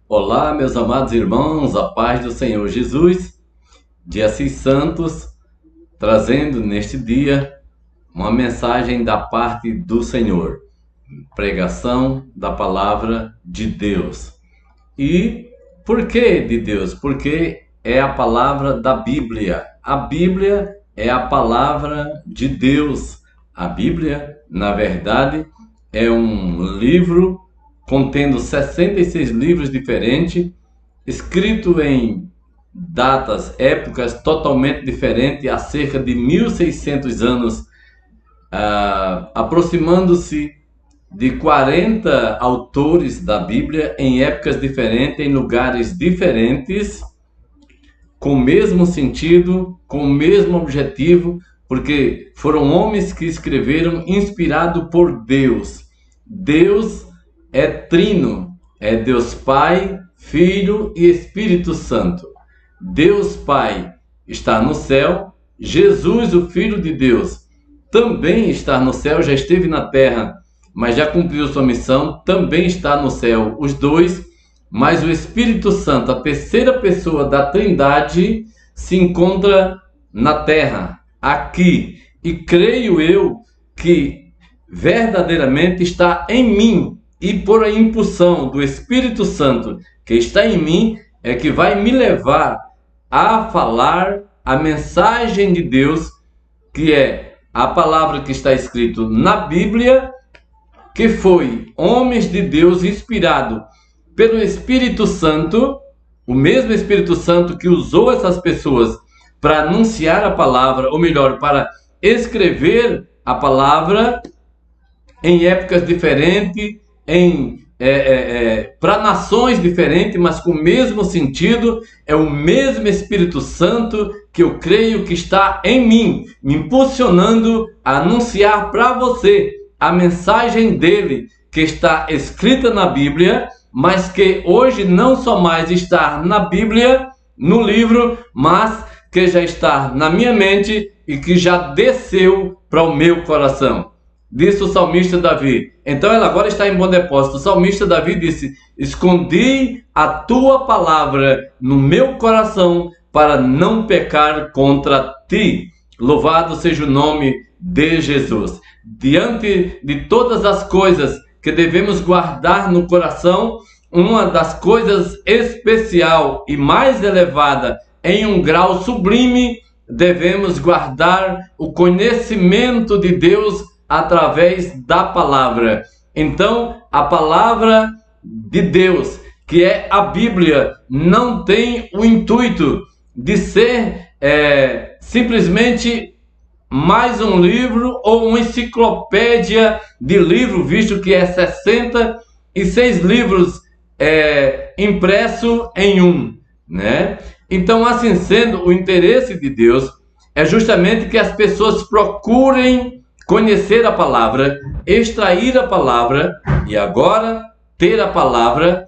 Olá, meus amados irmãos, a paz do Senhor Jesus, de Assis Santos, trazendo neste dia uma mensagem da parte do Senhor, pregação da palavra de Deus. E por que de Deus? Porque é a palavra da Bíblia. A Bíblia é a palavra de Deus. A Bíblia, na verdade, é um livro contendo 66 livros diferentes, escrito em datas, épocas totalmente diferentes, há cerca de 1600 anos, aproximando-se de 40 autores da Bíblia em épocas diferentes, em lugares diferentes, com o mesmo sentido, com o mesmo objetivo, porque foram homens que escreveram inspirado por Deus. Deus é trino, é Deus Pai, Filho e Espírito Santo. Deus Pai está no céu, Jesus, o Filho de Deus, também está no céu, já esteve na terra, mas já cumpriu sua missão, também está no céu, os dois, mas o Espírito Santo, a terceira pessoa da Trindade, se encontra na terra, aqui, e creio eu que verdadeiramente está em mim, e por a impulsão do Espírito Santo que está em mim, é que vai me levar a falar a mensagem de Deus, que é a palavra que está escrito na Bíblia, que foi homens de Deus inspirado pelo Espírito Santo, o mesmo Espírito Santo que usou essas pessoas para anunciar a palavra, ou melhor, para escrever a palavra em épocas diferentes, para nações diferentes, mas com o mesmo sentido. É o mesmo Espírito Santo que eu creio que está em mim, me impulsionando a anunciar para você a mensagem dele, que está escrita na Bíblia, mas que hoje não só mais está na Bíblia, no livro, mas que já está na minha mente e que já desceu para o meu coração. Disse o salmista Davi. Então ela agora está em bom depósito. O salmista Davi disse: escondi a tua palavra no meu coração para não pecar contra ti. Louvado seja o nome de Jesus. Diante de todas as coisas que devemos guardar no coração, uma das coisas especial e mais elevada, em um grau sublime, devemos guardar o conhecimento de Deus através da palavra. Então, a palavra de Deus, que é a Bíblia, não tem o intuito de ser simplesmente mais um livro ou uma enciclopédia de livro, visto que é 66 livros impresso em um, né? Então, assim sendo, o interesse de Deus é justamente que as pessoas procurem conhecer a palavra, extrair a palavra e agora ter a palavra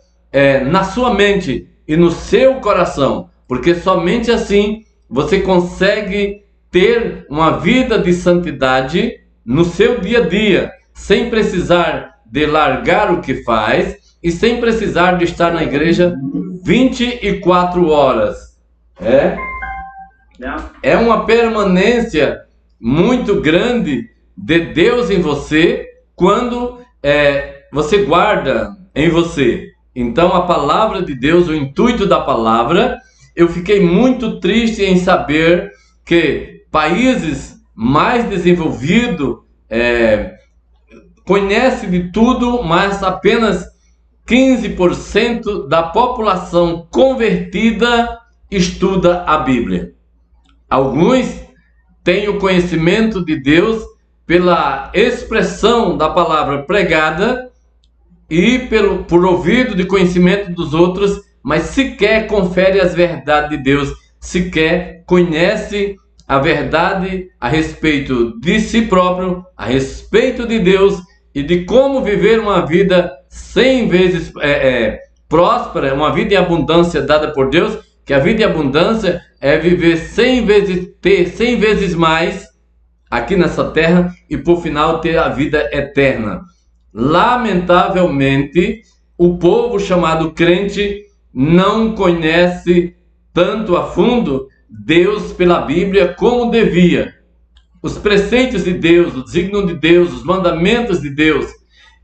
na sua mente e no seu coração, porque somente assim você consegue ter uma vida de santidade no seu dia a dia, sem precisar de largar o que faz e sem precisar de estar na igreja 24 horas. É uma permanência muito grande de Deus em você quando você guarda em você. Então a palavra de Deus, o intuito da palavra, eu fiquei muito triste em saber que países mais desenvolvidos conhecem de tudo, mas apenas 15% da população convertida estuda a Bíblia. Alguns têm o conhecimento de Deus pela expressão da palavra pregada e por ouvido de conhecimento dos outros, mas sequer confere as verdades de Deus, sequer conhece a verdade a respeito de si próprio, a respeito de Deus e de como viver uma vida 100 vezes próspera, uma vida em abundância dada por Deus, que a vida em abundância é viver 100 vezes, ter 100 vezes mais aqui nessa terra e por final ter a vida eterna. Lamentavelmente, o povo chamado crente não conhece tanto a fundo Deus pela Bíblia como devia. Os preceitos de Deus, o desígnio de Deus, os mandamentos de Deus.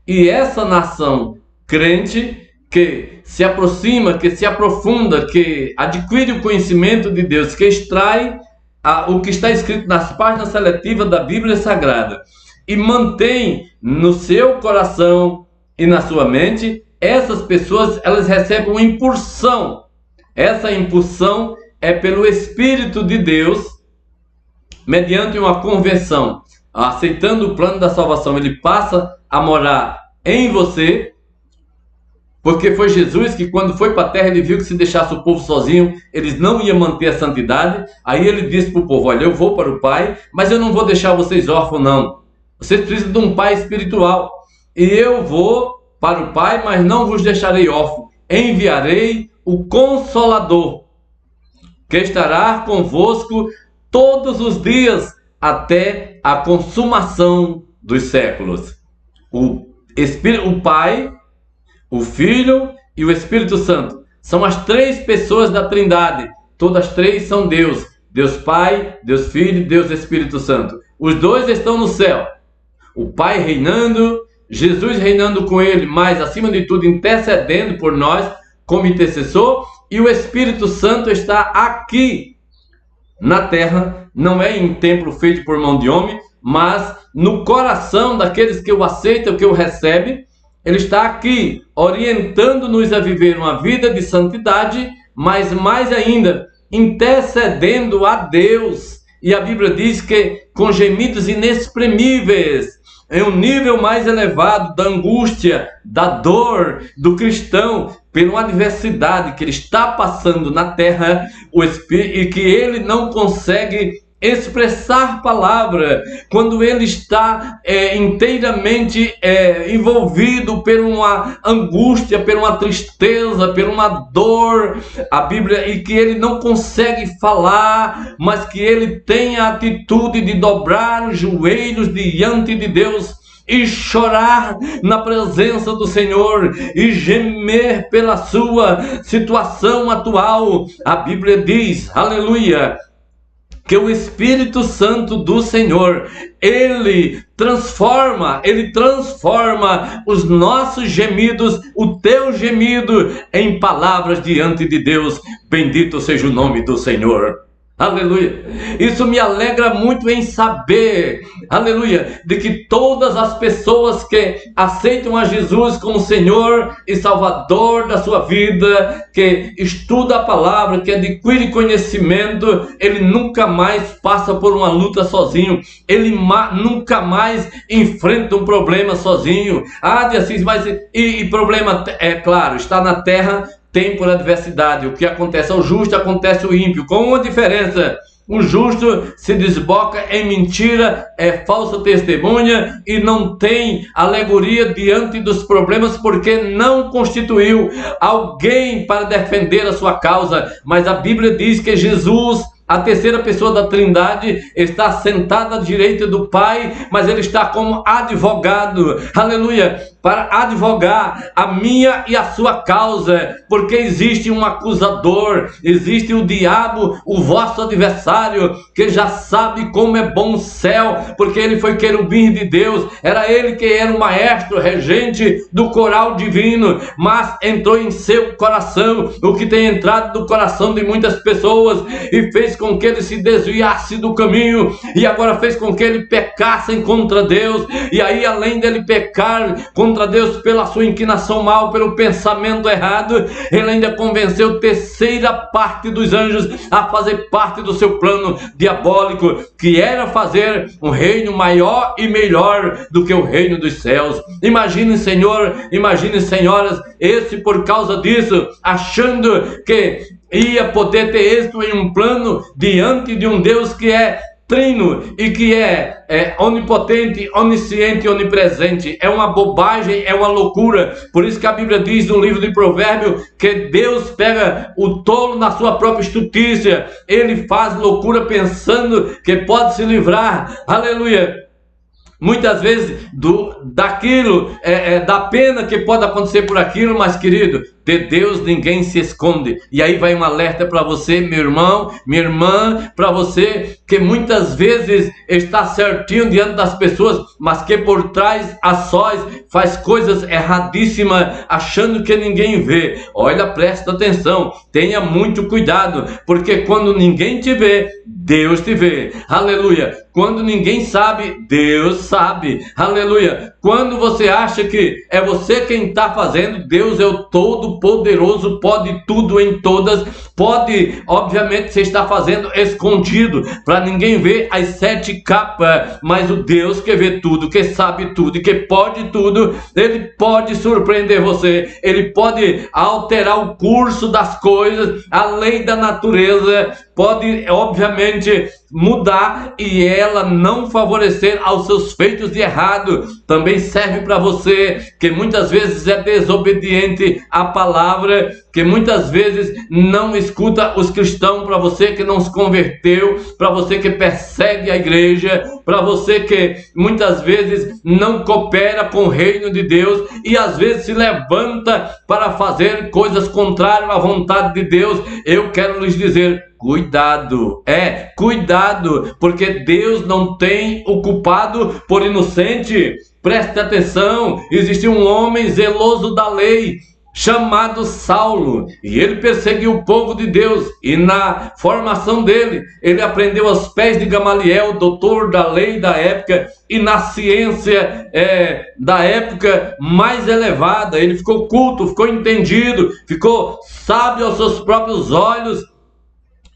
E essa nação crente que se aproxima, que se aprofunda, que adquire o conhecimento de Deus, que extrai o que está escrito nas páginas seletivas da Bíblia Sagrada e mantém no seu coração e na sua mente, essas pessoas, elas recebem uma impulsão. Essa impulsão é pelo Espírito de Deus, mediante uma conversão, aceitando o plano da salvação, ele passa a morar em você, porque foi Jesus que, quando foi para a terra, ele viu que se deixasse o povo sozinho, eles não iam manter a santidade. Aí ele disse para o povo: olha, eu vou para o Pai, mas eu não vou deixar vocês órfãos, não. Vocês precisam de um Pai espiritual. E eu vou para o Pai, mas não vos deixarei órfãos. Enviarei o Consolador, que estará convosco todos os dias, até a consumação dos séculos. O Pai, o Filho e o Espírito Santo são as três pessoas da Trindade. Todas três são Deus. Deus Pai, Deus Filho e Deus Espírito Santo. Os dois estão no céu. O Pai reinando, Jesus reinando com ele, mas acima de tudo intercedendo por nós como intercessor. E o Espírito Santo está aqui na terra, não é em templo feito por mão de homem, mas no coração daqueles que o aceitam, que o recebem. Ele está aqui orientando-nos a viver uma vida de santidade, mas mais ainda, intercedendo a Deus. E a Bíblia diz que com gemidos inexprimíveis, em um nível mais elevado da angústia, da dor do cristão, pela uma adversidade que ele está passando na terra, e que ele não consegue expressar palavra, quando ele está inteiramente envolvido por uma angústia, por uma tristeza, por uma dor, a Bíblia, e que ele não consegue falar, mas que ele tem a atitude de dobrar os joelhos diante de Deus e chorar na presença do Senhor e gemer pela sua situação atual. A Bíblia diz, aleluia, que o Espírito Santo do Senhor, ele transforma os nossos gemidos, o teu gemido, em palavras diante de Deus. Bendito seja o nome do Senhor. Aleluia. Isso me alegra muito em saber, aleluia, de que todas as pessoas que aceitam a Jesus como Senhor e Salvador da sua vida, que estuda a palavra, que adquire conhecimento, ele nunca mais passa por uma luta sozinho, ele nunca mais enfrenta um problema sozinho. E problema, é claro, está na terra, tem por adversidade. O que acontece ao justo, acontece ao ímpio. Com uma diferença: o justo se desboca em mentira, é falsa testemunha e não tem alegoria diante dos problemas, porque não constituiu alguém para defender a sua causa. Mas a Bíblia diz que Jesus, a terceira pessoa da Trindade, está sentada à direita do Pai, mas ele está como advogado, aleluia, para advogar a minha e a sua causa, porque existe um acusador, existe o diabo, o vosso adversário, que já sabe como é bom o céu, porque ele foi querubim de Deus, era ele que era o maestro regente do coral divino, mas entrou em seu coração o que tem entrado no coração de muitas pessoas e fez com que ele se desviasse do caminho, e agora fez com que ele pecasse contra Deus. E aí, além dele pecar contra Deus pela sua inclinação mal, pelo pensamento errado, ele ainda convenceu terceira parte dos anjos a fazer parte do seu plano diabólico, que era fazer um reino maior e melhor do que o reino dos céus. Imagine, Senhor, imagine, senhoras, esse por causa disso, achando que ia poder ter êxito em um plano diante de um Deus que é trino e que é onipotente, onisciente e onipresente. É uma bobagem, é uma loucura. Por isso que a Bíblia diz no livro de Provérbios que Deus pega o tolo na sua própria estultícia. Ele faz loucura pensando que pode se livrar, aleluia, muitas vezes daquilo, da pena que pode acontecer por aquilo. Mas, querido, de Deus ninguém se esconde. E aí vai um alerta para você, meu irmão, minha irmã, para você que muitas vezes está certinho diante das pessoas, mas que por trás a sós faz coisas erradíssimas, achando que ninguém vê. Olha, presta atenção, tenha muito cuidado, porque quando ninguém te vê, Deus te vê. Aleluia. Quando ninguém sabe, Deus sabe. Aleluia. Quando você acha que é você quem está fazendo, Deus é o Todo-Poderoso, pode tudo em todas. Pode, obviamente, você está fazendo escondido, para ninguém ver as 7 capas, mas o Deus que vê tudo, que sabe tudo e que pode tudo, Ele pode surpreender você, Ele pode alterar o curso das coisas, a lei da natureza pode, obviamente, mudar e ela não favorecer aos seus feitos de errado. Também serve para você que muitas vezes é desobediente à palavra, que muitas vezes não escuta os cristãos, para você que não se converteu, para você que persegue a igreja, para você que muitas vezes não coopera com o reino de Deus e às vezes se levanta para fazer coisas contrárias à vontade de Deus. Eu quero lhes dizer, cuidado, cuidado, porque Deus não tem o culpado por inocente. Preste atenção, existe um homem zeloso da lei, chamado Saulo, e ele perseguiu o povo de Deus, e na formação dele, ele aprendeu aos pés de Gamaliel, doutor da lei da época, e na ciência da época mais elevada. Ele ficou culto, ficou entendido, ficou sábio aos seus próprios olhos,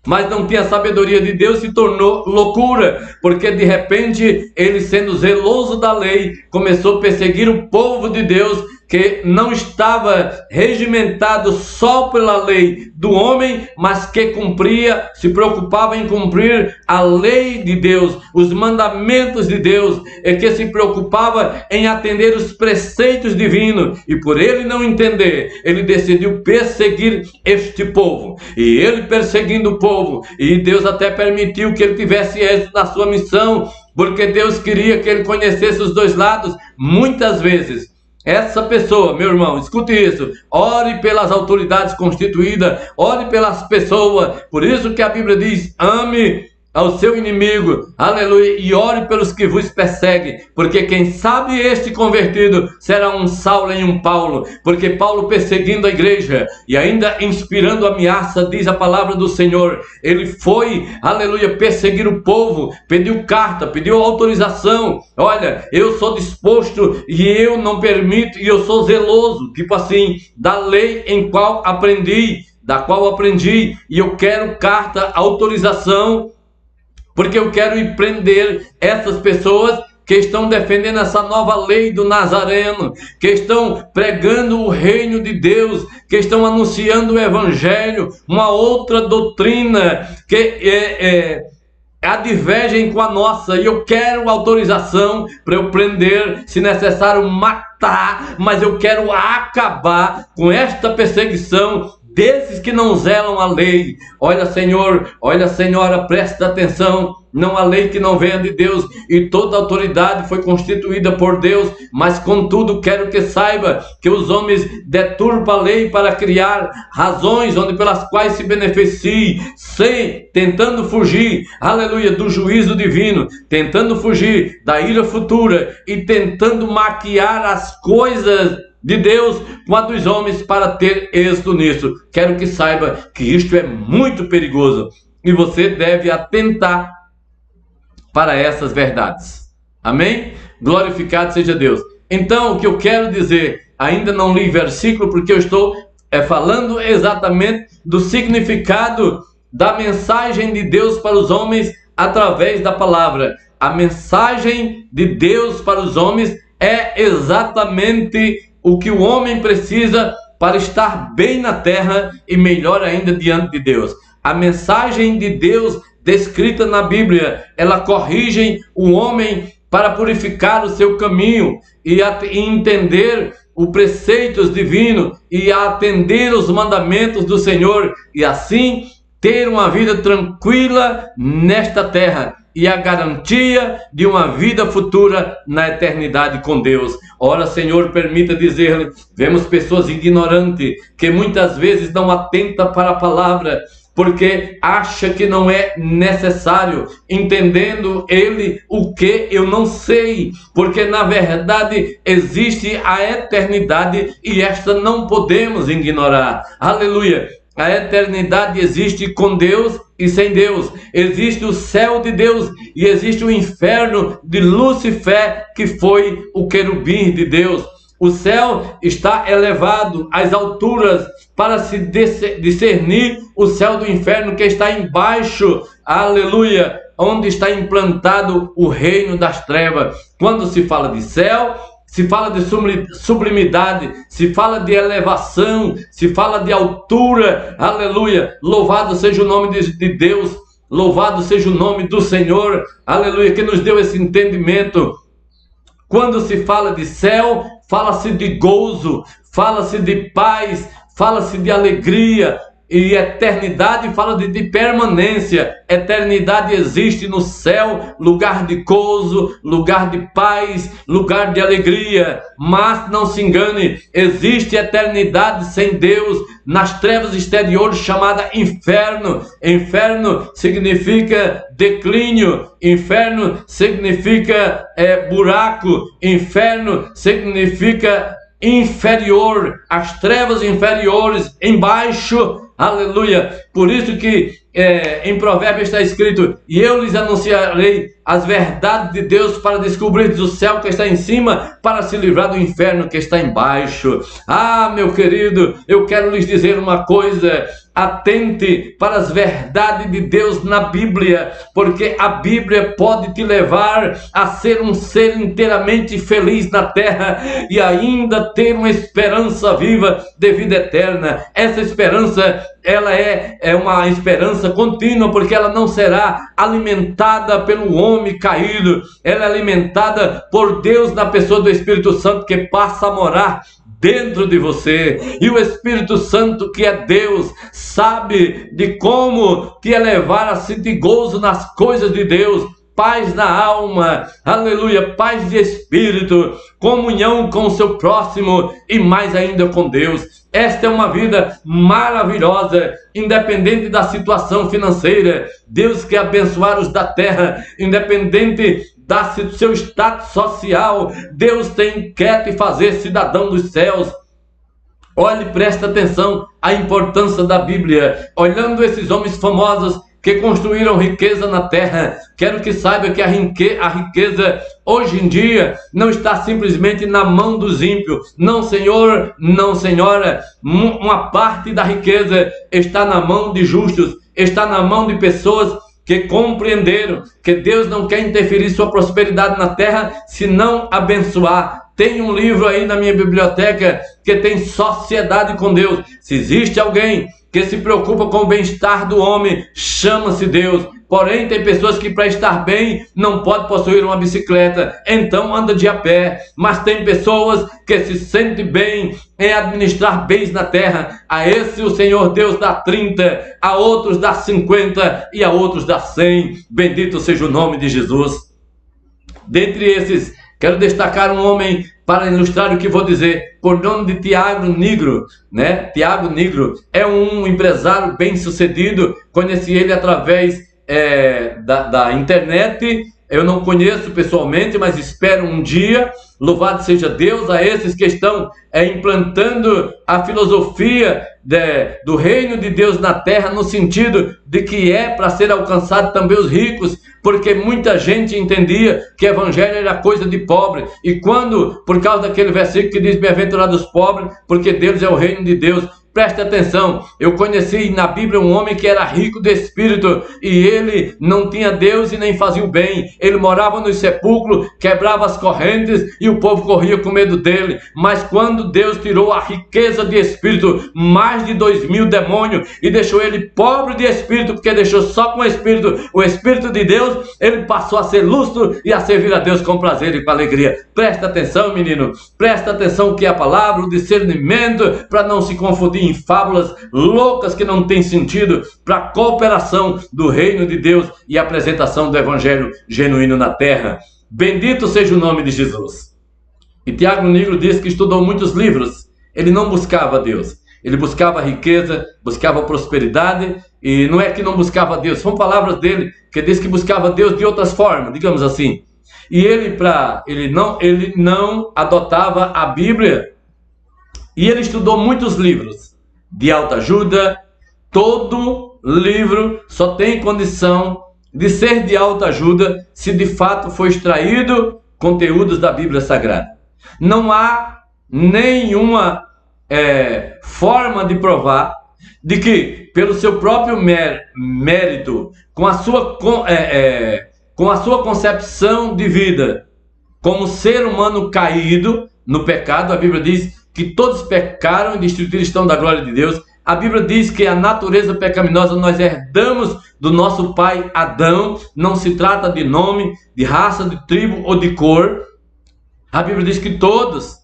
mas não tinha sabedoria de Deus, se tornou loucura, porque de repente ele, sendo zeloso da lei, começou a perseguir o povo de Deus, que não estava regimentado só pela lei do homem, mas que cumpria, se preocupava em cumprir a lei de Deus, os mandamentos de Deus, e que se preocupava em atender os preceitos divinos. E por ele não entender, ele decidiu perseguir este povo. E ele perseguindo o povo, e Deus até permitiu que ele tivesse êxito na sua missão, porque Deus queria que ele conhecesse os dois lados. Muitas vezes essa pessoa, meu irmão, escute isso, ore pelas autoridades constituídas, ore pelas pessoas. Por isso que a Bíblia diz, ame ao seu inimigo, aleluia, e ore pelos que vos perseguem, porque quem sabe este convertido será um Saulo e um Paulo, porque Paulo perseguindo a igreja e ainda inspirando ameaça, diz a palavra do Senhor, ele foi, aleluia, perseguir o povo, pediu carta, pediu autorização, olha, eu sou disposto e eu não permito, e eu sou zeloso, tipo assim, da lei da qual aprendi, e eu quero carta, autorização, porque eu quero ir prender essas pessoas que estão defendendo essa nova lei do Nazareno, que estão pregando o reino de Deus, que estão anunciando o evangelho, uma outra doutrina que advergem com a nossa, e eu quero autorização para eu prender, se necessário matar, mas eu quero acabar com esta perseguição desses que não zelam a lei. Olha, Senhor, olha, Senhora, presta atenção, não há lei que não venha de Deus, e toda autoridade foi constituída por Deus, mas contudo quero que saiba que os homens deturpam a lei para criar razões onde pelas quais se beneficiem, tentando fugir, aleluia, do juízo divino, tentando fugir da ira futura e tentando maquiar as coisas de Deus com a dos homens para ter êxito nisso. Quero que saiba que isto é muito perigoso e você deve atentar para essas verdades. Amém? Glorificado seja Deus. Então, o que eu quero dizer, ainda não li versículo porque eu estou falando exatamente do significado da mensagem de Deus para os homens através da palavra. A mensagem de Deus para os homens é exatamente o que o homem precisa para estar bem na terra e melhor ainda diante de Deus. A mensagem de Deus descrita na Bíblia, ela corrige o homem para purificar o seu caminho e entender os preceitos divinos e atender os mandamentos do Senhor e assim ter uma vida tranquila nesta terra. e a garantia de uma vida futura na eternidade com Deus. Ora, Senhor, permita dizer-lhe, vemos pessoas ignorantes que muitas vezes não atentam para a palavra, porque acha que não é necessário, entendendo ele o que eu não sei, porque na verdade existe a eternidade e esta não podemos ignorar. Aleluia! A eternidade existe com Deus e sem Deus. Existe o céu de Deus e existe o inferno de Lúcifer, que foi o querubim de Deus. O céu está elevado às alturas para se discernir o céu do inferno que está embaixo, aleluia, onde está implantado o reino das trevas. Quando se fala de céu, se fala de sublimidade, se fala de elevação, se fala de altura, aleluia, louvado seja o nome de Deus, louvado seja o nome do Senhor, aleluia, que nos deu esse entendimento. Quando se fala de céu, fala-se de gozo, fala-se de paz, fala-se de alegria, e eternidade fala de permanência. Eternidade existe no céu, lugar de gozo, lugar de paz, lugar de alegria. Mas não se engane, existe eternidade sem Deus nas trevas exteriores, chamada inferno. Inferno significa declínio, inferno significa buraco, inferno significa inferior, as trevas inferiores, embaixo, aleluia. Por isso que em Provérbios está escrito, e eu lhes anunciarei as verdades de Deus para descobrir o céu que está em cima, para se livrar do inferno que está embaixo. Ah, meu querido, eu quero lhes dizer uma coisa, atente para as verdades de Deus na Bíblia, porque a Bíblia pode te levar a ser um ser inteiramente feliz na terra e ainda ter uma esperança viva de vida eterna. Essa esperança, ela é uma esperança contínua, porque ela não será alimentada pelo homem caído, ela é alimentada por Deus na pessoa do Espírito Santo, que passa a morar dentro de você. E o Espírito Santo, que é Deus, sabe de como te elevar a sentir gozo nas coisas de Deus, paz na alma, aleluia, paz de espírito, comunhão com o seu próximo e mais ainda com Deus. Esta é uma vida maravilhosa, independente da situação financeira. Deus quer abençoar os da terra, independente do seu status social. Deus quer te fazer cidadão dos céus. Olhe, presta atenção à importância da Bíblia. Olhando esses homens famosos que construíram riqueza na terra, quero que saiba que a riqueza hoje em dia não está simplesmente na mão dos ímpios. Não, senhor, não, senhora. Uma parte da riqueza está na mão de justos, está na mão de pessoas que compreenderam que Deus não quer interferir sua prosperidade na terra, senão abençoar. Tem um livro aí na minha biblioteca que tem Sociedade com Deus. Se existe alguém que se preocupa com o bem-estar do homem, chama-se Deus. Porém, tem pessoas que para estar bem não pode possuir uma bicicleta, então anda de a pé. Mas tem pessoas que se sentem bem em administrar bens na terra. A esse o Senhor Deus dá 30, a outros dá 50 e a outros dá 100. Bendito seja o nome de Jesus. Dentre esses, quero destacar um homem para ilustrar o que vou dizer, por nome de Tiago Negro, né? Tiago Negro é um empresário bem-sucedido. Conheci ele através da internet. Eu não conheço pessoalmente, mas espero um dia. Louvado seja Deus a esses que estão implantando a filosofia do reino de Deus na terra, no sentido de que é para ser alcançado também os ricos, porque muita gente entendia que evangelho era coisa de pobre, e quando, por causa daquele versículo que diz bem-aventurados os pobres, porque deles é o reino de Deus. Preste atenção, eu conheci na Bíblia um homem que era rico de espírito, e ele não tinha Deus e nem fazia o bem. Ele morava nos sepulcros, quebrava as correntes e o povo corria com medo dele. Mas quando Deus tirou a riqueza de espírito, mais de 2.000 demônios, e deixou ele pobre de espírito, porque deixou só com o Espírito de Deus, ele passou a ser lustro e a servir a Deus com prazer e com alegria. Presta atenção, menino, presta atenção que a palavra, o discernimento, para não se confundir em fábulas loucas que não têm sentido para a cooperação do reino de Deus e a apresentação do evangelho genuíno na terra. Bendito seja o nome de Jesus. E Tiago Nigro diz que estudou muitos livros. Ele não buscava Deus. Ele buscava riqueza, buscava prosperidade, e não é que não buscava Deus, são palavras dele, que diz que buscava Deus de outras formas, digamos assim. E ele não adotava a Bíblia, e ele estudou muitos livros de autoajuda. Todo livro só tem condição de ser de autoajuda se de fato for extraído conteúdos da Bíblia Sagrada. Não há nenhuma forma de provar de que, pelo seu próprio mérito, com a sua concepção de vida, como ser humano caído no pecado, a Bíblia diz que todos pecaram e destituídos estão da glória de Deus. A Bíblia diz que a natureza pecaminosa nós herdamos do nosso pai Adão. Não se trata de nome, de raça, de tribo ou de cor. A Bíblia diz que todos.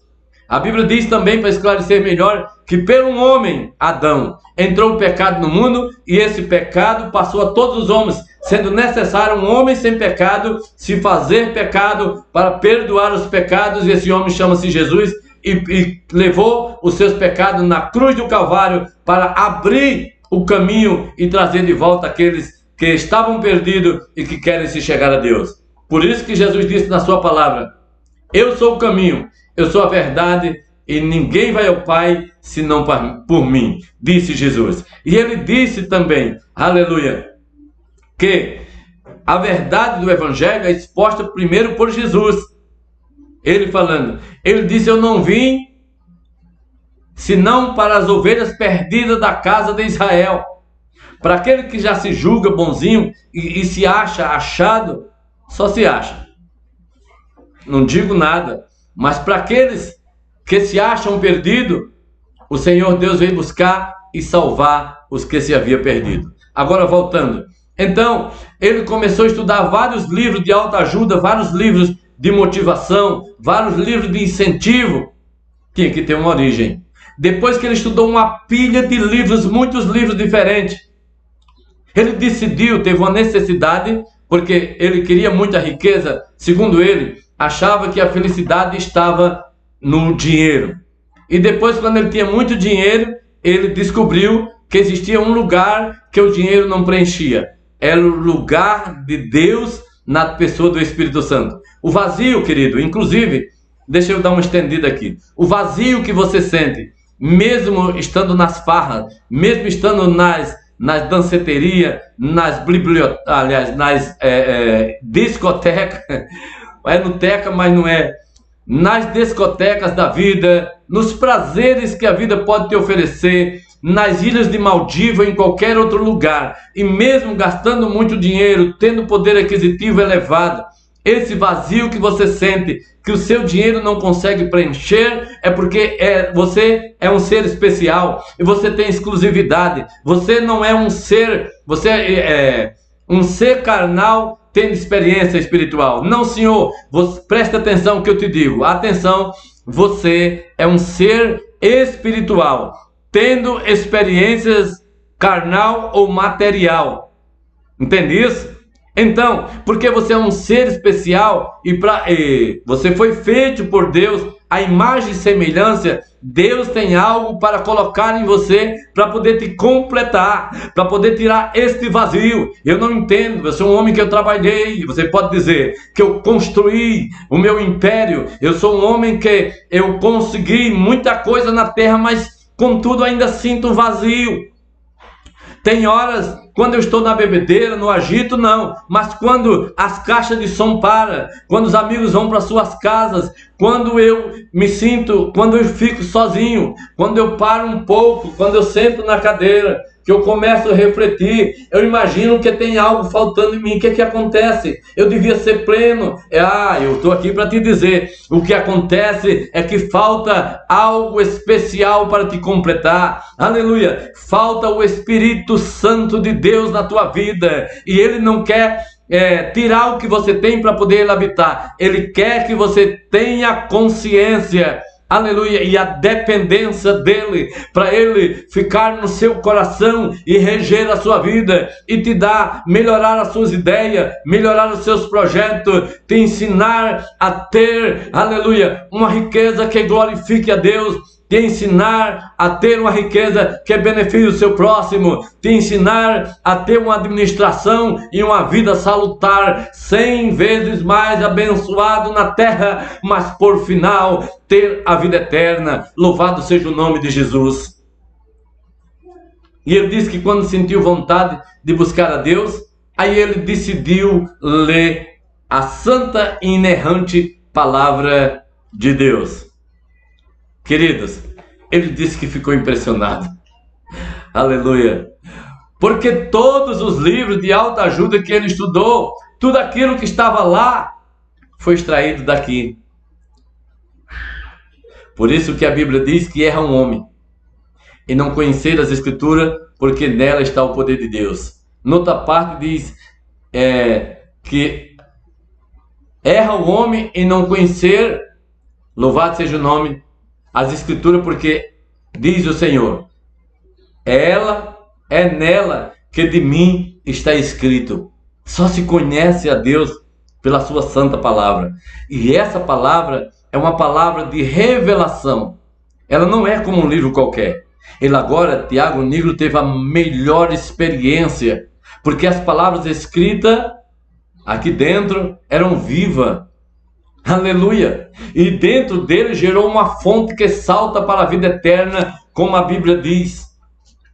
A Bíblia diz também, para esclarecer melhor, que pelo homem, Adão, entrou o pecado no mundo, e esse pecado passou a todos os homens, sendo necessário um homem sem pecado se fazer pecado para perdoar os pecados, e esse homem chama-se Jesus, e levou os seus pecados na cruz do Calvário para abrir o caminho e trazer de volta aqueles que estavam perdidos e que querem se chegar a Deus. Por isso que Jesus disse na sua palavra: eu sou o caminho, eu sou a verdade, e ninguém vai ao Pai senão por mim, disse Jesus. E ele disse também, aleluia, que a verdade do Evangelho é exposta primeiro por Jesus. Ele falando, ele disse: eu não vim senão para as ovelhas perdidas da casa de Israel. Para aquele que já se julga bonzinho e se acha achado, só se acha. Não digo nada. Mas para aqueles que se acham perdidos, o Senhor Deus veio buscar e salvar os que se havia perdido. Agora voltando. Então, ele começou a estudar vários livros de autoajuda, vários livros de motivação, vários livros de incentivo. Tinha que ter uma origem. Depois que ele estudou uma pilha de livros, muitos livros diferentes, ele decidiu, teve uma necessidade, porque ele queria muita riqueza. Segundo ele, achava que a felicidade estava no dinheiro. E depois, quando ele tinha muito dinheiro, ele descobriu que existia um lugar que o dinheiro não preenchia. Era o lugar de Deus na pessoa do Espírito Santo. O vazio, querido, inclusive, deixa eu dar uma estendida aqui. O vazio que você sente, mesmo estando nas farras, mesmo estando nas danceterias, nas bibliotecas, aliás, nas discotecas, é no teca, mas não é, nas discotecas da vida, nos prazeres que a vida pode te oferecer, nas ilhas de Maldivas, em qualquer outro lugar, e mesmo gastando muito dinheiro, tendo poder aquisitivo elevado, esse vazio que você sente, que o seu dinheiro não consegue preencher, é porque você é um ser especial, e você tem exclusividade. Você não é um ser, você é um ser carnal tendo experiência espiritual. Não, senhor, presta atenção no que eu te digo. Atenção, você é um ser espiritual, tendo experiências carnal ou material. Entende isso? Então, porque você é um ser especial e você foi feito por Deus, a imagem e semelhança, Deus tem algo para colocar em você, para poder te completar, para poder tirar este vazio. Eu não entendo, eu sou um homem que eu trabalhei, você pode dizer que eu construí o meu império, eu sou um homem que eu consegui muita coisa na terra, mas contudo ainda sinto vazio. Tem horas, quando eu estou na bebedeira, no agito, não. Mas quando as caixas de som param, quando os amigos vão para suas casas, quando eu me sinto, quando eu fico sozinho, quando eu paro um pouco, quando eu sento na cadeira, que eu começo a refletir, eu imagino que tem algo faltando em mim. O que acontece? Eu devia ser pleno. Eu estou aqui para te dizer, o que acontece é que falta algo especial para te completar. Aleluia! Falta o Espírito Santo de Deus na tua vida, e Ele não quer tirar o que você tem para poder habitar. Ele quer que você tenha consciência aleluia, e a dependência dele, para ele ficar no seu coração e reger a sua vida, e te dar, melhorar as suas ideias, melhorar os seus projetos, te ensinar a ter, aleluia, uma riqueza que glorifique a Deus, te ensinar a ter uma riqueza que beneficie o seu próximo, te ensinar a ter uma administração e uma vida salutar, 100 vezes mais abençoado na terra, mas por final ter a vida eterna. Louvado seja o nome de Jesus. E ele disse que quando sentiu vontade de buscar a Deus, aí ele decidiu ler a santa e inerrante palavra de Deus. Queridos, ele disse que ficou impressionado. Aleluia. Porque todos os livros de autoajuda que ele estudou, tudo aquilo que estava lá, foi extraído daqui. Por isso que a Bíblia diz que erra um homem e não conhecer as Escrituras, porque nela está o poder de Deus. Noutra parte diz que erra o homem e não conhecer, louvado seja o nome, as Escrituras, porque diz o Senhor, é nela que de mim está escrito. Só se conhece a Deus pela sua santa palavra. E essa palavra é uma palavra de revelação. Ela não é como um livro qualquer. Ele agora, Tiago Nigro, teve a melhor experiência, porque as palavras escritas aqui dentro eram vivas. Aleluia! E dentro dele gerou uma fonte que salta para a vida eterna, como a Bíblia diz.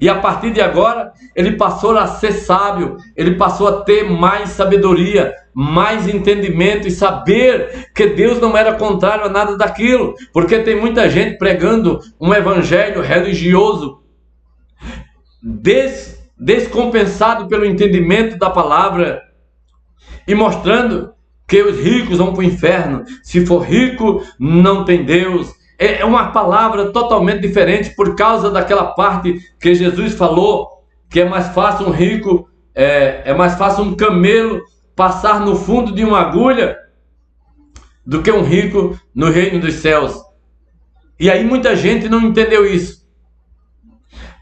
E a partir de agora, ele passou a ser sábio, ele passou a ter mais sabedoria, mais entendimento e saber que Deus não era contrário a nada daquilo. Porque tem muita gente pregando um evangelho religioso, descompensado pelo entendimento da palavra e mostrando que os ricos vão para o inferno. Se for rico, não tem Deus. É uma palavra totalmente diferente por causa daquela parte que Jesus falou, que é mais fácil um rico, é mais fácil um camelo passar no fundo de uma agulha do que um rico no reino dos céus. E aí muita gente não entendeu isso.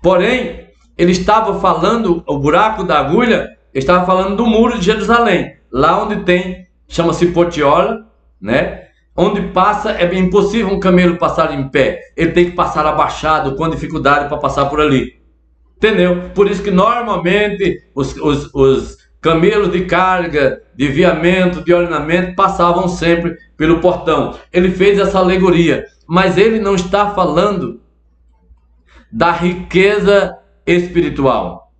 Porém, ele estava falando, o buraco da agulha, estava falando do muro de Jerusalém, lá onde tem, chama-se Portiola, né? Onde passa, é impossível um camelo passar em pé. Ele tem que passar abaixado, com dificuldade para passar por ali. Entendeu? Por isso que normalmente os camelos de carga, de viamento, de ornamento, passavam sempre pelo portão. Ele fez essa alegoria. Mas ele não está falando da riqueza espiritual.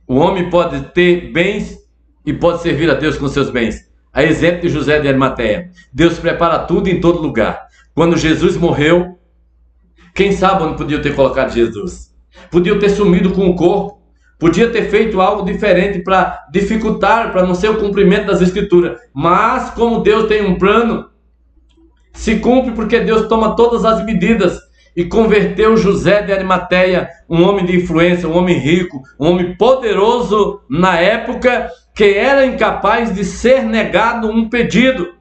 O homem pode ter bens e pode servir a Deus com seus bens. A exemplo de José de Arimateia. Deus prepara tudo em todo lugar. Quando Jesus morreu, quem sabe onde podia ter colocado Jesus? Podia ter sumido com o corpo. Podia ter feito algo diferente para dificultar, para não ser o cumprimento das Escrituras. Mas como Deus tem um plano, se cumpre porque Deus toma todas as medidas. E converteu José de Arimateia, um homem de influência, um homem rico, um homem poderoso na época, que era incapaz de ser negado um pedido.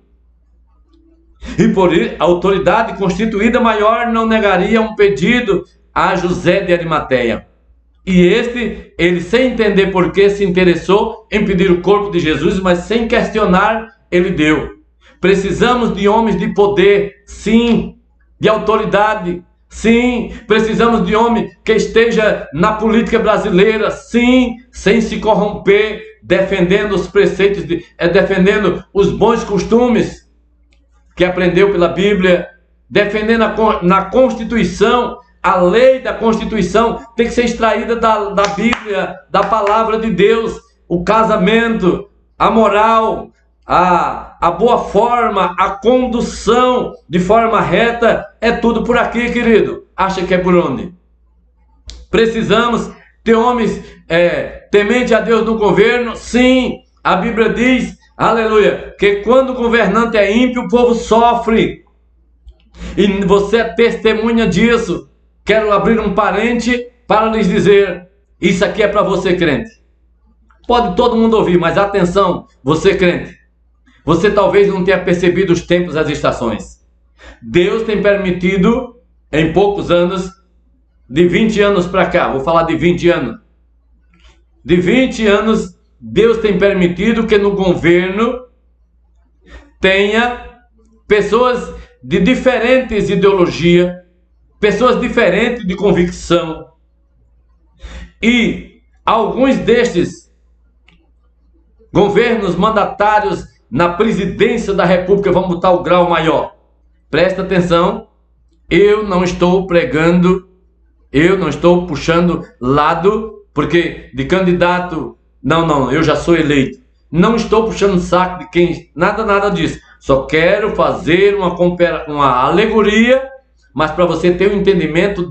E por isso, a autoridade constituída maior não negaria um pedido a José de Arimateia. E ele sem entender por que se interessou em pedir o corpo de Jesus, mas sem questionar, ele deu. Precisamos de homens de poder, sim, de autoridade, sim. Precisamos de homem que esteja na política brasileira, sim, sem se corromper, defendendo os preceitos, defendendo os bons costumes que aprendeu pela Bíblia, defendendo na Constituição. A lei da Constituição tem que ser extraída da Bíblia, da palavra de Deus. O casamento, a moral, a boa forma, a condução de forma reta, é tudo por aqui, querido. Acha que é por onde? Precisamos ter homens temente a Deus no governo? Sim, a Bíblia diz, aleluia, que quando o governante é ímpio, o povo sofre. E você é testemunha disso. Quero abrir um parente para lhes dizer, isso aqui é para você, crente. Pode todo mundo ouvir, mas atenção, você crente. Você talvez não tenha percebido os tempos e as estações. Deus tem permitido em poucos anos, de 20 anos para cá, vou falar de 20 anos. De 20 anos, Deus tem permitido que no governo tenha pessoas de diferentes ideologias, pessoas diferentes de convicção. E alguns destes governos mandatários na presidência da República, vamos botar o grau maior. Presta atenção, eu não estou pregando, eu não estou puxando lado, porque de candidato, não, eu já sou eleito. Não estou puxando saco de quem, nada disso. Só quero fazer uma alegoria, mas para você ter um entendimento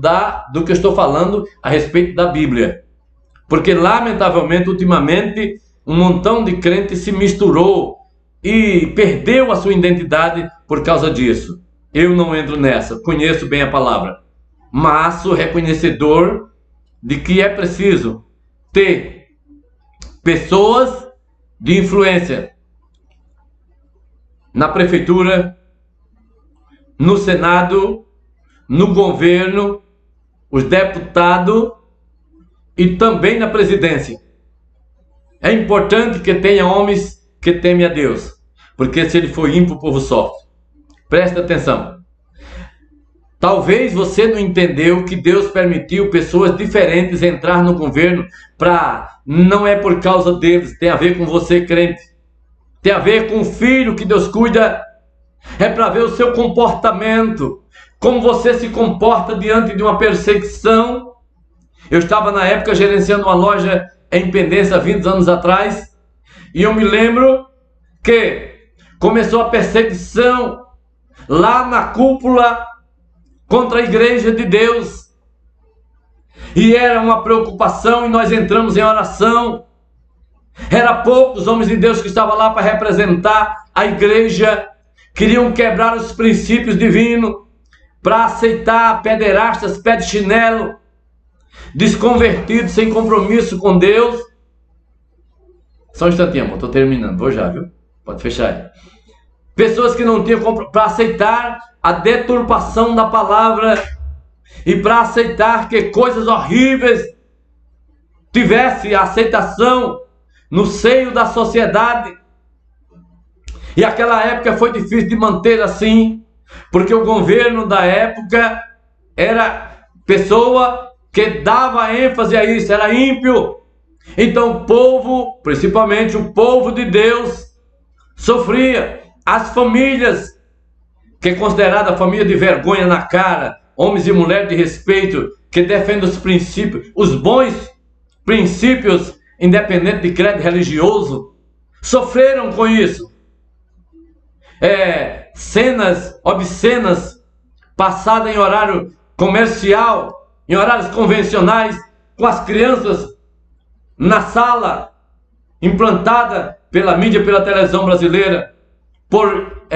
do que eu estou falando a respeito da Bíblia. Porque, lamentavelmente, ultimamente, um montão de crentes se misturou e perdeu a sua identidade por causa disso. Eu não entro nessa, conheço bem a palavra, mas sou reconhecedor de que é preciso ter pessoas de influência na prefeitura, no Senado, no governo, os deputados e também na presidência. É importante que tenha homens que temem a Deus, porque se ele for ímpio, o povo sofre. Presta atenção. Talvez você não entendeu que Deus permitiu pessoas diferentes entrar no governo não é por causa deles, tem a ver com você, crente. Tem a ver com o filho que Deus cuida. É para ver o seu comportamento, como você se comporta diante de uma perseguição. Eu estava na época gerenciando uma loja em Pendência, 20 anos atrás, e eu me lembro que começou a perseguição lá na cúpula contra a igreja de Deus, e era uma preocupação, e nós entramos em oração. Era poucos homens de Deus que estavam lá para representar a igreja, queriam quebrar os princípios divinos, para aceitar pederastas, pé de chinelo, desconvertidos, sem compromisso com Deus. Só um instantinho, amor, estou terminando, vou já, viu? Pode fechar aí. Pessoas que não tinham para aceitar a deturpação da palavra e para aceitar que coisas horríveis tivesse aceitação no seio da sociedade. E aquela época foi difícil de manter assim, porque o governo da época era pessoa que dava ênfase a isso, era ímpio. Então o povo, principalmente o povo de Deus, sofria. As famílias, que é considerada família de vergonha na cara, homens e mulheres de respeito, que defendem os princípios, os bons princípios, independente de credo religioso, sofreram com isso. Cenas obscenas passadas em horário comercial, em horários convencionais, com as crianças na sala, implantada pela mídia, pela televisão brasileira, por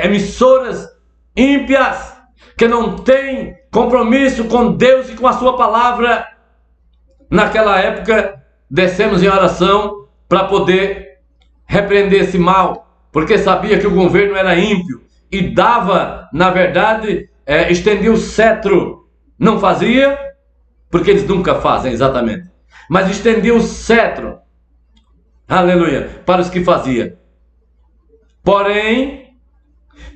emissoras ímpias, que não têm compromisso com Deus e com a sua palavra. Naquela época, descemos em oração para poder repreender esse mal, porque sabia que o governo era ímpio e dava, na verdade, estendia o cetro. Não fazia, porque eles nunca fazem exatamente, mas estendia o cetro, aleluia, para os que faziam. Porém,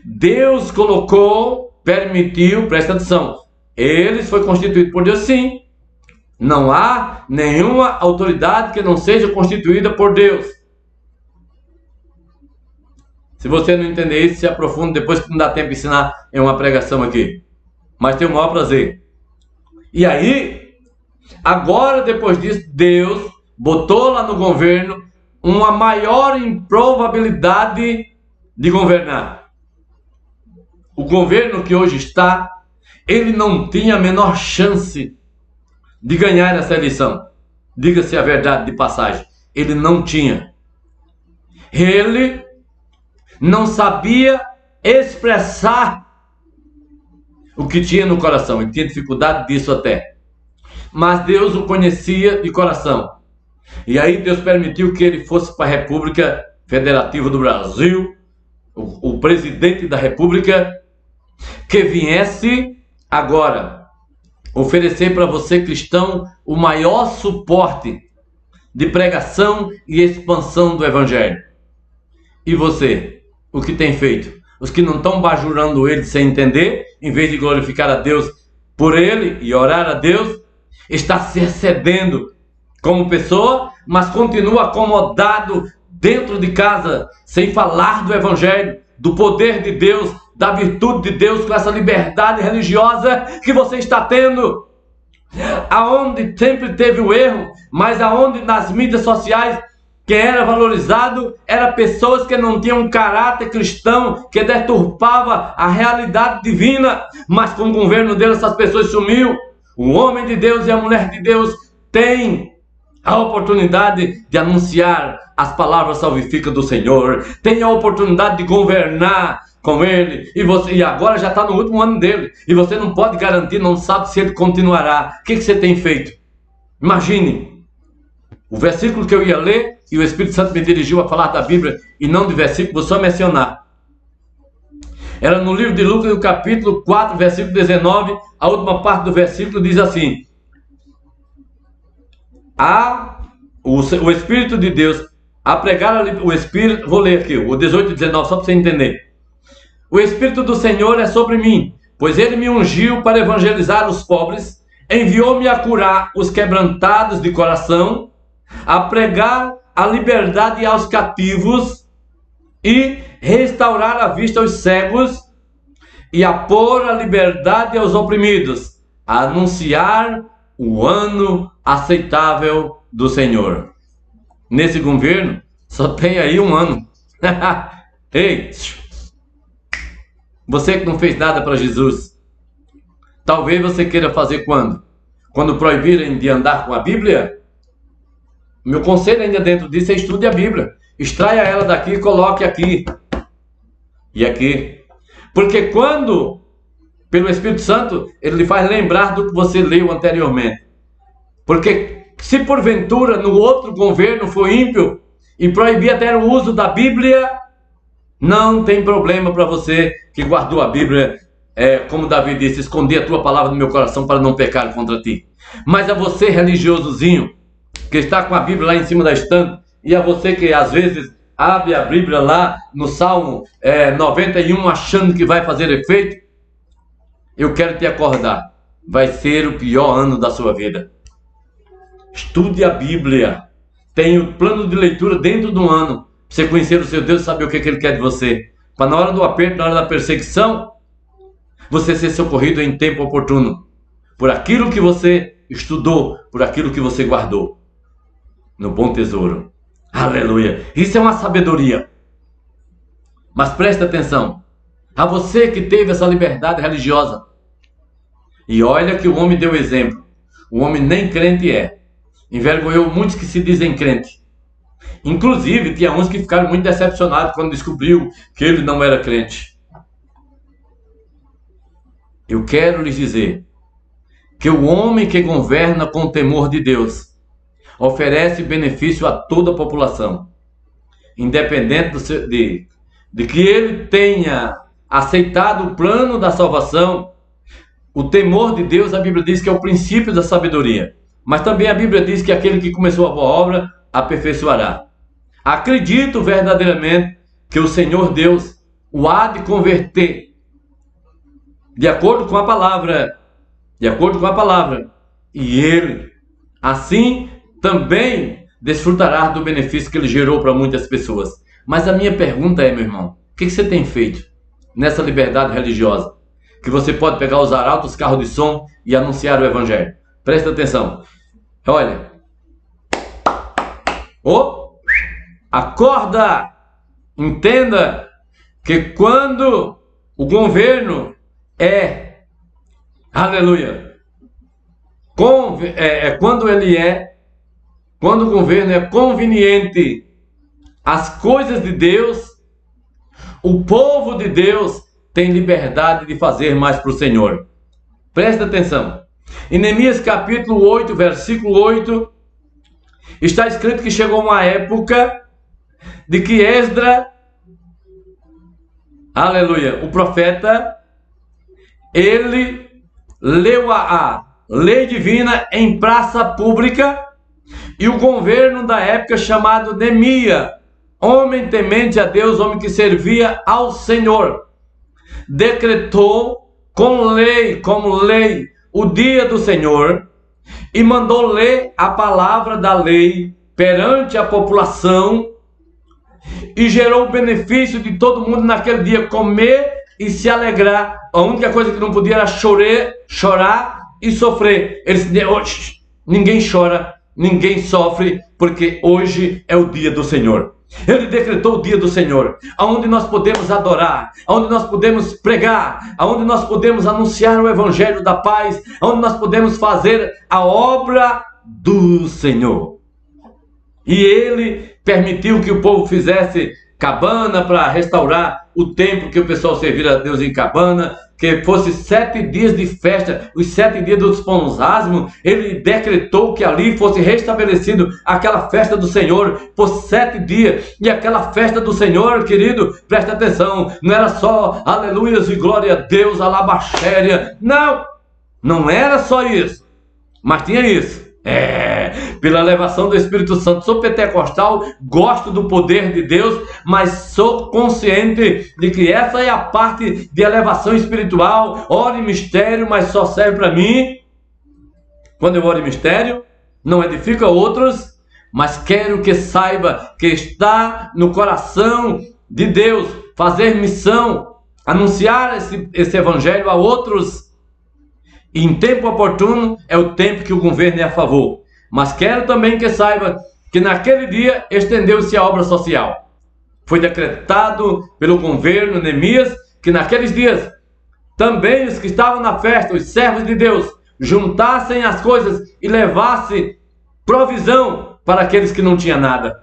Deus permitiu, presta atenção, eles foi constituído por Deus, sim. Não há nenhuma autoridade que não seja constituída por Deus. Se você não entender isso, se aprofunda depois, que não dá tempo de ensinar em uma pregação aqui. Mas tenho o maior prazer. E aí, agora depois disso, Deus botou lá no governo uma maior improbabilidade de governar. O governo que hoje está, ele não tinha a menor chance de ganhar essa eleição. Diga-se a verdade de passagem, ele não tinha. Ele não sabia expressar o que tinha no coração, ele tinha dificuldade disso até. Mas Deus o conhecia de coração. E aí Deus permitiu que ele fosse para a República Federativa do Brasil, o presidente da República, que viesse agora oferecer para você, cristão, o maior suporte de pregação e expansão do Evangelho. E você, o que tem feito? Os que não estão bajulando ele sem entender, em vez de glorificar a Deus por ele e orar a Deus, está se excedendo como pessoa, mas continua acomodado dentro de casa, sem falar do Evangelho, do poder de Deus, da virtude de Deus, com essa liberdade religiosa que você está tendo. Aonde sempre teve o erro, mas aonde nas mídias sociais quem era valorizado eram pessoas que não tinham um caráter cristão, que deturpava a realidade divina, mas com o governo dele essas pessoas sumiu. O homem de Deus e a mulher de Deus têm a oportunidade de anunciar as palavras salvíficas do Senhor, tem a oportunidade de governar com ele, e agora já está no último ano dele, e você não pode garantir, não sabe se ele continuará. O que você tem feito? Imagine, o versículo que eu ia ler, e o Espírito Santo me dirigiu a falar da Bíblia, e não de versículo, vou só mencionar. Era no livro de Lucas, no capítulo 4, versículo 19, a última parte do versículo diz assim: o Espírito de Deus, a pregar o Espírito, vou ler aqui, o 18 e 19, só para você entender. O Espírito do Senhor é sobre mim, pois ele me ungiu para evangelizar os pobres, enviou-me a curar os quebrantados de coração, a pregar a liberdade aos cativos e restaurar a vista aos cegos e a pôr a liberdade aos oprimidos, a anunciar o ano aceitável do Senhor. Nesse governo só tem aí um ano. Ei, você que não fez nada para Jesus, talvez você queira fazer quando? Quando proibirem de andar com a Bíblia? Meu conselho ainda dentro disso é estude a Bíblia. Extraia ela daqui e coloque aqui. E aqui. Porque quando, pelo Espírito Santo, ele lhe faz lembrar do que você leu anteriormente. Porque se porventura no outro governo for ímpio e proibir até o uso da Bíblia, não tem problema para você que guardou a Bíblia, como Davi disse, escondi a tua palavra no meu coração para não pecar contra ti. Mas a você religiosozinho, que está com a Bíblia lá em cima da estante, e a você que às vezes abre a Bíblia lá no Salmo 91 achando que vai fazer efeito, eu quero te acordar, vai ser o pior ano da sua vida. Estude a Bíblia, tenha o plano de leitura dentro do ano, para você conhecer o seu Deus e saber o que ele quer de você, para na hora do aperto, na hora da perseguição, você ser socorrido em tempo oportuno, por aquilo que você estudou, por aquilo que você guardou no bom tesouro. Aleluia! Isso é uma sabedoria. Mas preste atenção, a você que teve essa liberdade religiosa, e olha que o homem deu exemplo, o homem nem crente é, envergonhou muitos que se dizem crente. Inclusive, tinha uns que ficaram muito decepcionados quando descobriu que ele não era crente. Eu quero lhes dizer que o homem que governa com o temor de Deus oferece benefício a toda a população, independente de que ele tenha aceitado o plano da salvação. O temor de Deus, a Bíblia diz que é o princípio da sabedoria, mas também a Bíblia diz que aquele que começou a boa obra aperfeiçoará. Acredito verdadeiramente que o Senhor Deus o há de converter de acordo com a palavra, e ele assim também desfrutará do benefício que ele gerou para muitas pessoas. Mas a minha pergunta é, meu irmão, o que você tem feito nessa liberdade religiosa? Que você pode pegar os arautos, carros de som e anunciar o Evangelho. Presta atenção. Olha. Acorda! Entenda que quando o governo aleluia, quando o governo é conveniente às coisas de Deus, o povo de Deus tem liberdade de fazer mais para o Senhor. Presta atenção. Em Neemias capítulo 8, versículo 8, está escrito que chegou uma época de que Esdras, aleluia, o profeta, ele leu a lei divina em praça pública, e o governo da época, chamado Neemias, homem temente a Deus, homem que servia ao Senhor, decretou como lei o dia do Senhor, e mandou ler a palavra da lei perante a população, e gerou o benefício de todo mundo naquele dia comer e se alegrar. A única coisa que não podia era chorar e sofrer. Ele disse: ninguém chora, ninguém sofre, porque hoje é o dia do Senhor. Ele decretou o dia do Senhor, aonde nós podemos adorar, aonde nós podemos pregar, aonde nós podemos anunciar o evangelho da paz, aonde nós podemos fazer a obra do Senhor. E ele permitiu que o povo fizesse cabana para restaurar o templo, que o pessoal servira a Deus em cabana, que fosse 7 dias de festa, os 7 dias dos pães asmos. Ele decretou que ali fosse restabelecido aquela festa do Senhor por 7 dias. E aquela festa do Senhor, querido, presta atenção, não era só aleluias e glória a Deus, alabaxéria, não era só isso, mas tinha isso. Pela elevação do Espírito Santo. Sou pentecostal, gosto do poder de Deus, mas sou consciente de que essa é a parte de elevação espiritual. Oro em mistério, mas só serve para mim. Quando eu oro em mistério, não edifica outros, mas quero que saiba que está no coração de Deus fazer missão, anunciar esse evangelho a outros. E em tempo oportuno é o tempo que o governo é a favor. Mas quero também que saiba que naquele dia estendeu-se a obra social. Foi decretado pelo governo Neemias que naqueles dias também os que estavam na festa, os servos de Deus, juntassem as coisas e levassem provisão para aqueles que não tinham nada.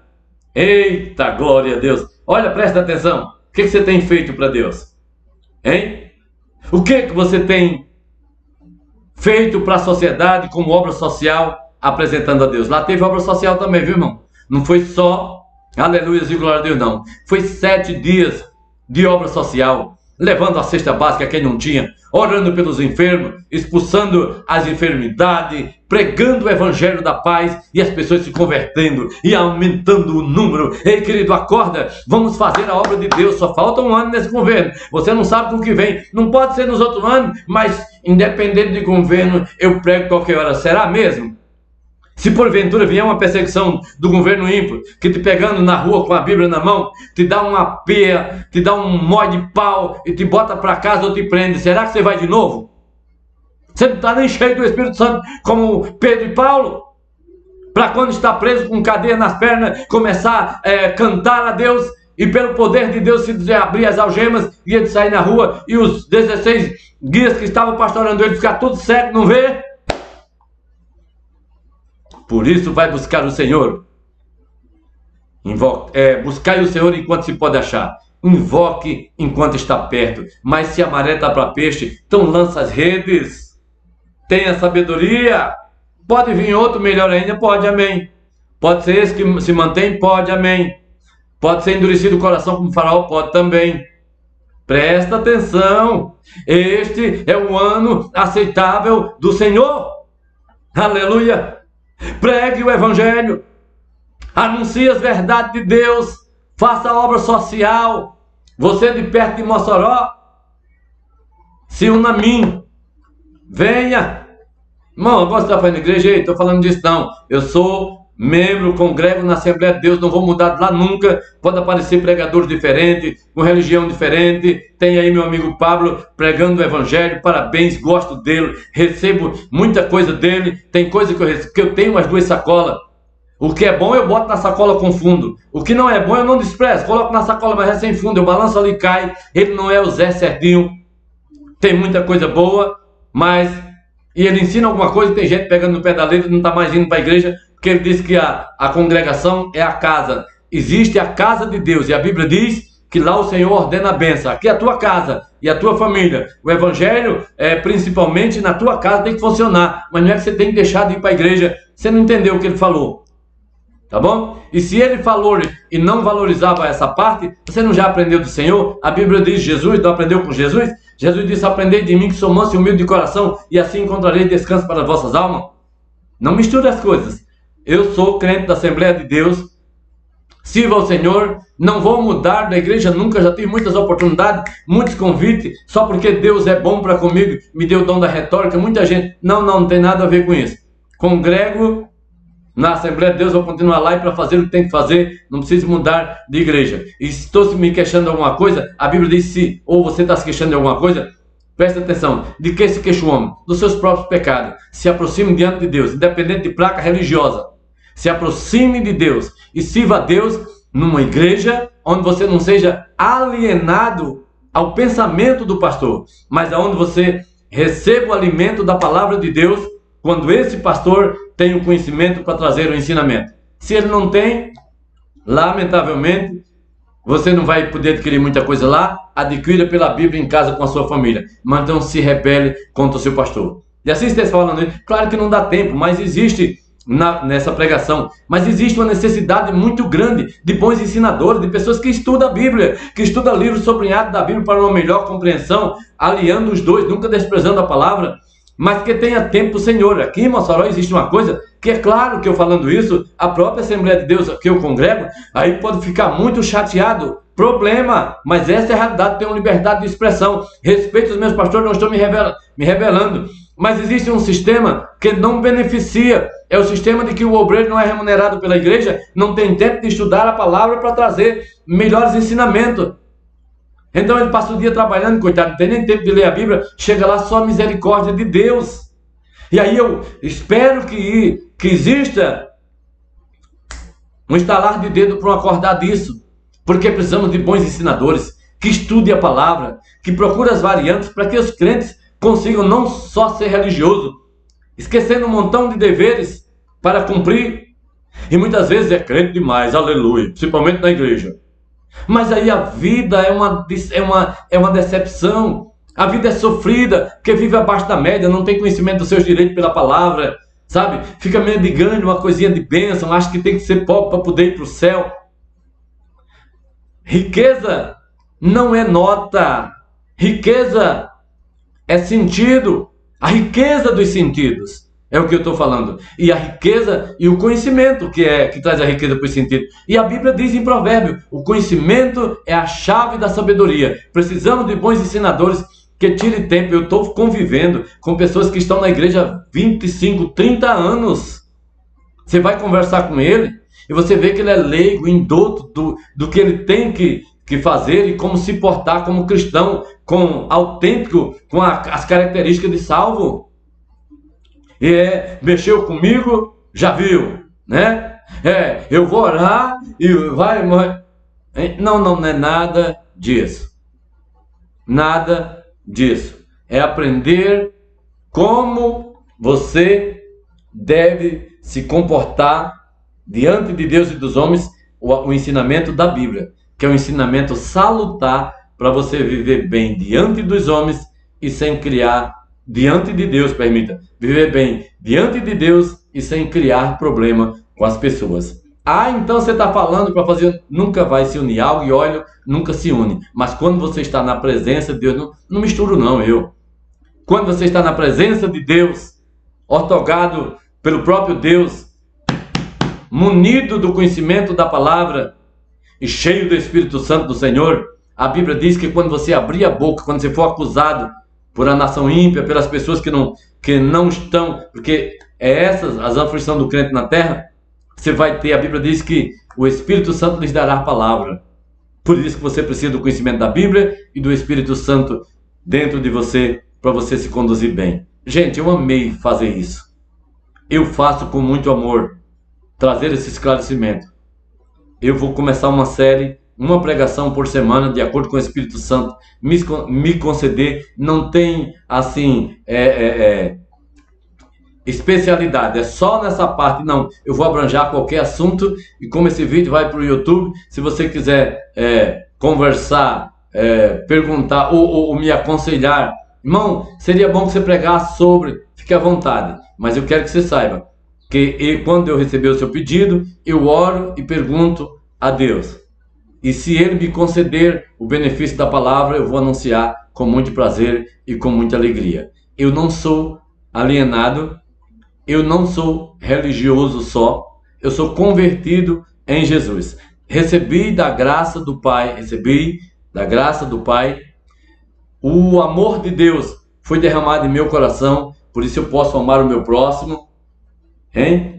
Eita, glória a Deus! Olha, presta atenção. O que você tem feito para Deus? Hein? O que você tem feito para a sociedade como obra social, apresentando a Deus? Lá teve obra social também, viu, irmão? Não foi só aleluia e glória a Deus, não. Foi 7 dias de obra social, levando a cesta básica a quem não tinha, orando pelos enfermos, expulsando as enfermidades, pregando o evangelho da paz, e as pessoas se convertendo e aumentando o número. Ei, querido, acorda, vamos fazer a obra de Deus. Só falta um ano nesse governo, você não sabe com o que vem, não pode ser nos outros anos, mas independente de governo, eu prego qualquer hora. Será mesmo? Se porventura vier uma perseguição do governo ímpio, que te pegando na rua com a Bíblia na mão, te dá uma peia, te dá um mó de pau e te bota para casa ou te prende, será que você vai de novo? Você não está nem cheio do Espírito Santo como Pedro e Paulo? Para quando está preso com cadeia nas pernas, começar a cantar a Deus, e pelo poder de Deus se abrir as algemas e ele sair na rua, e os 16 guias que estavam pastorando ele ficar tudo cego, não vê? Por isso vai buscar o Senhor. Buscai o Senhor enquanto se pode achar. Invoque enquanto está perto. Mas se a maré está para peixe, então lança as redes. Tenha sabedoria. Pode vir outro melhor ainda? Pode, amém. Pode ser esse que se mantém? Pode, amém. Pode ser endurecido o coração como Faraó? Pode também. Presta atenção. Este é o ano aceitável do Senhor. Aleluia. Pregue o evangelho, anuncie as verdades de Deus, faça a obra social. Você de perto de Mossoró, se una a mim, venha. Irmão, eu posso estar fazendo igreja? Estou falando disso não, eu sou membro, congrego na Assembleia de Deus, não vou mudar de lá nunca. Pode aparecer pregadores diferentes, com religião diferente. Tem aí meu amigo Pablo pregando o evangelho, parabéns, gosto dele, recebo muita coisa dele. Tem coisa que eu tenho umas 2 sacolas. O que é bom eu boto na sacola com fundo, o que não é bom eu não desprezo, coloco na sacola, mas é sem fundo, eu balanço ali e cai. Ele não é o Zé certinho, tem muita coisa boa, mas e ele ensina alguma coisa. Tem gente pegando no pé da letra, não está mais indo para a igreja, porque ele diz que a congregação é a casa. Existe a casa de Deus, e a Bíblia diz que lá o Senhor ordena a bênção. Aqui é a tua casa e a tua família. O evangelho, principalmente na tua casa, tem que funcionar. Mas não é que você tem que deixar de ir para a igreja. Você não entendeu o que ele falou. Tá bom? E se ele falou e não valorizava essa parte, você não já aprendeu do Senhor? A Bíblia diz Jesus, não aprendeu com Jesus? Jesus disse: aprendei de mim que sou manso e humilde de coração, e assim encontrarei descanso para as vossas almas. Não misture as coisas. Eu sou crente da Assembleia de Deus, sirvo ao Senhor, não vou mudar da igreja nunca, já tive muitas oportunidades, muitos convites, só porque Deus é bom para comigo, me deu o dom da retórica, muita gente. Não tem nada a ver com isso. Congrego na Assembleia de Deus, vou continuar lá e para fazer o que tem que fazer, não preciso mudar de igreja. E se estou me queixando de alguma coisa, a Bíblia diz: se ou você está se queixando de alguma coisa, presta atenção. De que se queixa o homem? Dos seus próprios pecados. Se aproxime diante de Deus, independente de placa religiosa. Se aproxime de Deus e sirva a Deus numa igreja onde você não seja alienado ao pensamento do pastor, mas aonde você receba o alimento da palavra de Deus, quando esse pastor tem o conhecimento para trazer o ensinamento. Se ele não tem, lamentavelmente, você não vai poder adquirir muita coisa lá. Adquira pela Bíblia em casa com a sua família, mas não se rebele contra o seu pastor. E assim você está falando, claro que não dá tempo, mas existe nessa pregação, mas existe uma necessidade muito grande de bons ensinadores, de pessoas que estudam a Bíblia, que estudam livros sublinhados da Bíblia para uma melhor compreensão, aliando os dois, nunca desprezando a palavra, mas que tenha tempo para o Senhor. Aqui em Mossoró existe uma coisa que é claro que eu falando isso, a própria Assembleia de Deus que eu congrego, aí pode ficar muito chateado, problema, mas essa é a realidade, tenho liberdade de expressão, respeito os meus pastores, não estou me rebelando, mas existe um sistema que não beneficia, é o sistema de que o obreiro não é remunerado pela igreja, não tem tempo de estudar a palavra para trazer melhores ensinamentos. Então ele passa o dia trabalhando, coitado, não tem nem tempo de ler a Bíblia, chega lá só a misericórdia de Deus. E aí eu espero que exista um estalar de dedo para acordar disso, porque precisamos de bons ensinadores, que estudem a palavra, que procurem as variantes, para que os crentes consigam não só ser religioso, esquecendo um montão de deveres para cumprir, e muitas vezes é crente demais, aleluia, principalmente na igreja. Mas aí a vida é uma decepção, a vida é sofrida, porque vive abaixo da média, não tem conhecimento dos seus direitos pela palavra, sabe? Fica mendigando uma coisinha de bênção, acha que tem que ser pobre para poder ir para o céu. Riqueza não é nota, riqueza é sentido, a riqueza dos sentidos. É o que eu estou falando. E a riqueza e o conhecimento que traz a riqueza para os sentidos. E a Bíblia diz em Provérbio: o conhecimento é a chave da sabedoria. Precisamos de bons ensinadores que tirem tempo. Eu estou convivendo com pessoas que estão na igreja há 25, 30 anos. Você vai conversar com ele e você vê que ele é leigo, indouto do que ele tem que fazer e como se portar como cristão, com autêntico, com as características de salvo. Mexeu comigo, já viu, né? Eu vou orar e vai morrer. Não é nada disso. Nada disso. É aprender como você deve se comportar diante de Deus e dos homens, o ensinamento da Bíblia, que é um ensinamento salutar para você viver bem diante dos homens e sem criar diante de Deus, permita, viver bem diante de Deus e sem criar problema com as pessoas. Então você está falando para fazer, nunca vai se unir, algo e óleo nunca se une, mas quando você está na presença de Deus, não misturo não, quando você está na presença de Deus, ortogado pelo próprio Deus, munido do conhecimento da palavra e cheio do Espírito Santo do Senhor, a Bíblia diz que quando você abrir a boca, quando você for acusado por a nação ímpia, pelas pessoas que não estão, porque essas as aflições do crente na terra, você vai ter, a Bíblia diz que o Espírito Santo lhes dará a palavra. Por isso que você precisa do conhecimento da Bíblia e do Espírito Santo dentro de você, para você se conduzir bem. Gente, eu amei fazer isso. Eu faço com muito amor, trazer esse esclarecimento. Eu vou começar uma série, uma pregação por semana, de acordo com o Espírito Santo me conceder. Não tem assim especialidade, é só nessa parte. Não, eu vou abranger qualquer assunto, e como esse vídeo vai para o YouTube, se você quiser conversar, perguntar ou me aconselhar, irmão, seria bom que você pregasse sobre, fique à vontade, mas eu quero que você saiba quando eu receber o seu pedido, eu oro e pergunto a Deus. E se Ele me conceder o benefício da palavra, eu vou anunciar com muito prazer e com muita alegria. Eu não sou alienado, eu não sou religioso só, eu sou convertido em Jesus. Recebi da graça do Pai, o amor de Deus foi derramado em meu coração, por isso eu posso amar o meu próximo,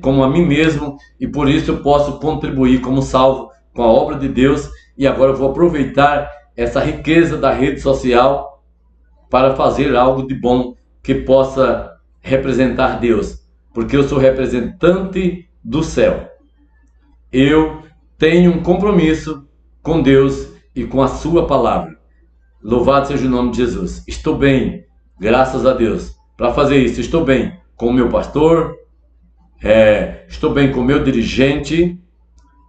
como a mim mesmo, e por isso eu posso contribuir como salvo com a obra de Deus. E agora eu vou aproveitar essa riqueza da rede social para fazer algo de bom que possa representar Deus, porque eu sou representante do céu. Eu tenho um compromisso com Deus e com a sua palavra. Louvado seja o nome de Jesus. Estou bem, graças a Deus, para fazer isso. Estou bem com o meu pastor, estou bem com o meu dirigente,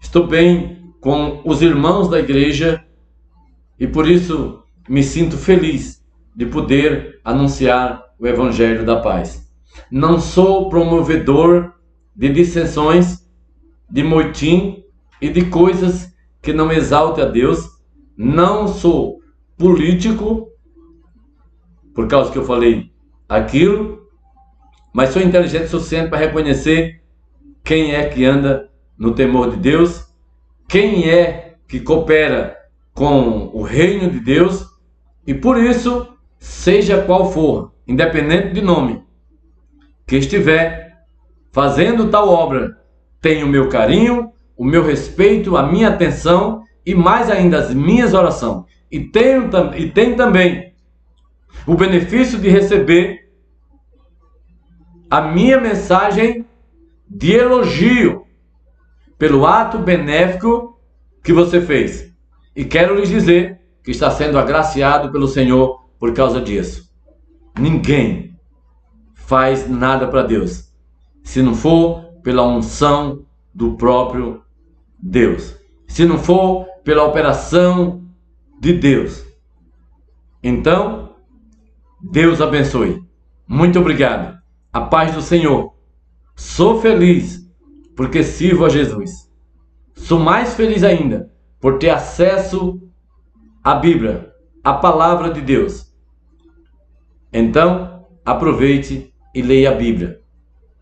estou bem com os irmãos da igreja, e por isso me sinto feliz de poder anunciar o Evangelho da Paz. Não sou promovedor de dissensões, de moitim e de coisas que não exaltem a Deus. Não sou político, por causa que eu falei aquilo, mas sou inteligente o suficiente para reconhecer quem é que anda no temor de Deus, quem é que coopera com o reino de Deus, e por isso, seja qual for, independente de nome, que estiver fazendo tal obra, tem o meu carinho, o meu respeito, a minha atenção e mais ainda as minhas orações. E tem também o benefício de receber a minha mensagem de elogio pelo ato benéfico que você fez. E quero lhes dizer que está sendo agraciado pelo Senhor por causa disso. Ninguém faz nada para Deus se não for pela unção do próprio Deus, se não for pela operação de Deus. Então, Deus abençoe. Muito obrigado. A paz do Senhor. Sou feliz porque sirvo a Jesus. Sou mais feliz ainda por ter acesso à Bíblia, à palavra de Deus. Então, aproveite e leia a Bíblia,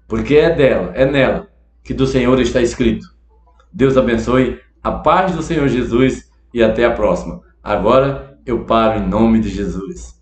porque é nela que do Senhor está escrito. Deus abençoe, a paz do Senhor Jesus e até a próxima. Agora eu paro em nome de Jesus.